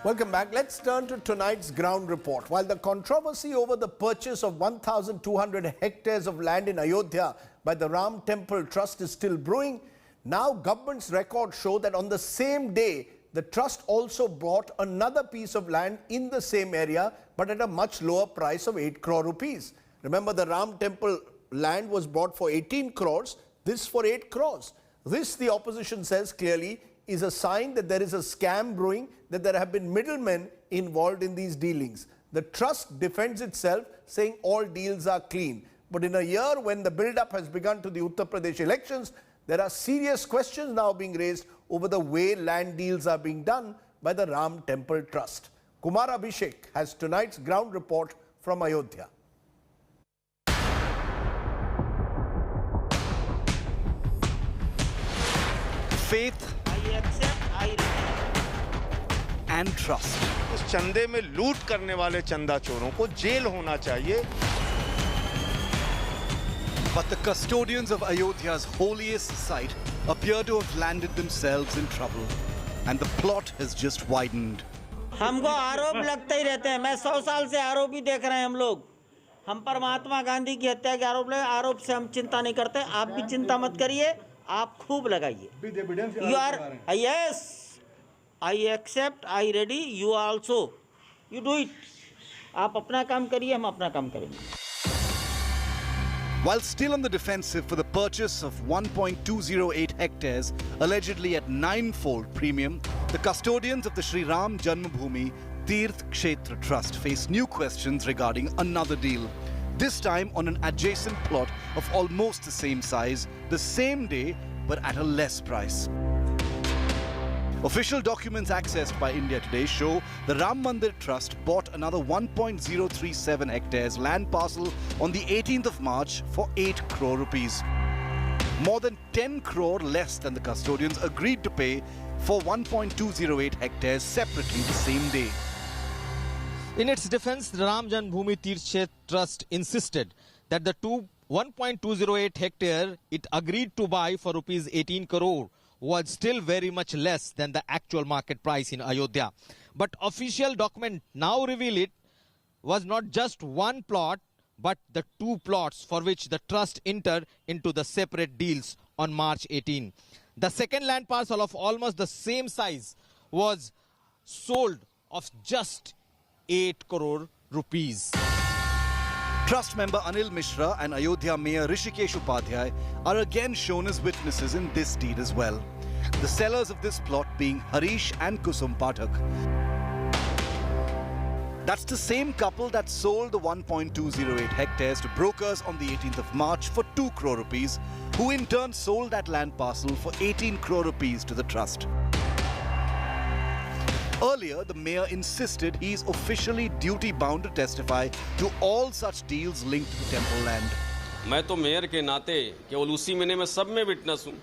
Welcome back. Let's turn to tonight's ground report. While the controversy over the purchase of 1,200 hectares of land in Ayodhya by the Ram Temple Trust is still brewing, now government's records show that on the same day, the trust also bought another piece of land in the same area, but at a much lower price of 8 crore rupees. Remember, the Ram Temple land was bought for 18 crores, this for 8 crores. This, the opposition says clearly, is a sign that there is a scam brewing, that there have been middlemen involved in these dealings. The trust defends itself, saying all deals are clean. But in a year when the build-up has begun to the Uttar Pradesh elections, there are serious questions now being raised over the way land deals are being done by the Ram Temple Trust. Kumar Abhishek has tonight's ground report from Ayodhya. Faith and trust. उस चंदे में लूट करने वाले चंदा चोरों को jail होना चाहिए. But the custodians of Ayodhya's holiest site appear to have landed themselves in trouble, and the plot has just widened. हमको आरोप लगते ही रहते हैं. मैं 100 साल से आरोप ही देख रहे हैं हम लोग. हम पर महात्मा गांधी की हत्या के आरोप लगे. आरोप से हम चिंता नहीं करते. आप भी चिंता मत करिए. आप खूब लगाइए. You are yes. I accept. I ready. You also. You do it. आप अपना काम करिए. हम अपना काम करेंगे. While still on the defensive for the purchase of 1.208 hectares, allegedly at 9-fold premium, the custodians of the Sri Ram Janmabhoomi Tirth Kshetra Trust face new questions regarding another deal. This time on an adjacent plot of almost the same size, the same day, but at a less price. Official documents accessed by India Today show the Ram Mandir Trust bought another 1.037 hectares land parcel on the 18th of March for 8 crore rupees. More than 10 crore less than the custodians agreed to pay for 1.208 hectares separately the same day. In its defense, the Ram Janmabhoomi Tirth Kshetra Trust insisted that the 1.208 hectare it agreed to buy for rupees 18 crore was still very much less than the actual market price in Ayodhya. But official document now reveal it was not just one plot, but the two plots for which the trust entered into the separate deals on March 18. The second land parcel of almost the same size was sold of just 8 crore rupees. Trust member Anil Mishra and Ayodhya Mayor Rishikesh Upadhyay are again shown as witnesses in this deed as well. The sellers of this plot being Harish and Kusum Pathak. That's the same couple that sold the 1.208 hectares to brokers on the 18th of March for 2 crore rupees, who in turn sold that land parcel for 18 crore rupees to the trust. Earlier, the mayor insisted he is officially duty-bound to testify to all such deals linked to the temple land. मैं तो mayor के नाते केवल उसी महीने में सब में विटनेस हूँ.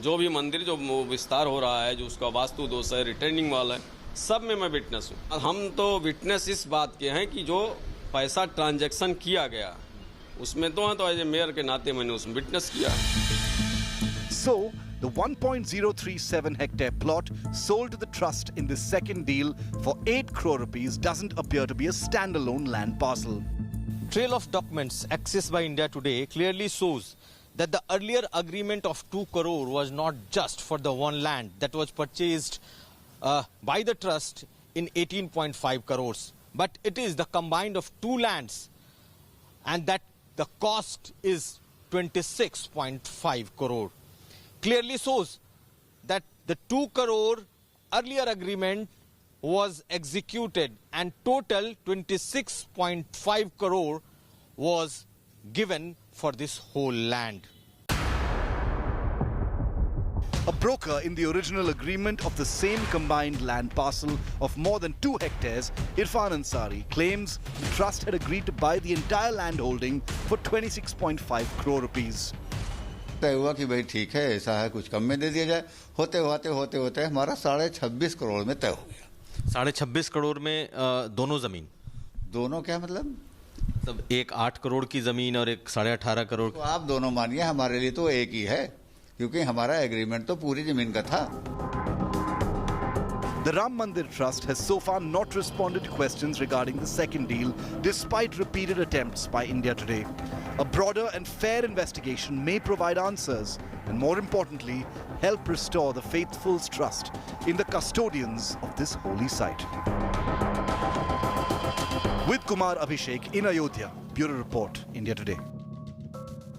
जो भी मंदिर जो विस्तार हो रहा है, जो उसका वास्तु दोष है, रिटर्निंग वाला है, सब में मैं विटनेस हूँ. हम तो विटनेस इस बात के हैं कि जो पैसा ट्रांजैक्शन किया गया उसमें तो है, तो एज ए मेयर के नाते मैंने उसमें विटनेस किया. So, the 1.037 hectare plot sold to the trust in this second deal for 8 crore rupees doesn't appear to be a standalone land parcel. Trail of documents accessed by India Today clearly shows that the earlier agreement of 2 crore was not just for the one land that was purchased by the trust in 18.5 crores, but it is the combined of two lands, and that the cost is 26.5 crore. Clearly shows that the 2 crore earlier agreement was executed and total 26.5 crore was given for this whole land. A broker in the original agreement of the same combined land parcel of more than 2 hectares, Irfan Ansari, claims the trust had agreed to buy the entire land holding for 26.5 crore rupees. तय हुआ कि भाई ठीक है, ऐसा है, कुछ कम में दे दिया जाए. होते हमारा 26.5 करोड़ में तय हो गया. 26.5 करोड़ में दोनों जमीन. दोनों क्या मतलब? सब एक 8 करोड़ की जमीन और एक 18.5 करोड़. तो आप दोनों मानिए, हमारे लिए तो एक ही है, क्योंकि हमारा एग्रीमेंट तो पूरी जमीन का था. The Ram Mandir Trust has so far not responded to questions regarding the second deal, despite repeated attempts by India Today. A broader and fair investigation may provide answers and, more importantly, help restore the faithful's trust in the custodians of this holy site. With Kumar Abhishek in Ayodhya, Bureau Report, India Today.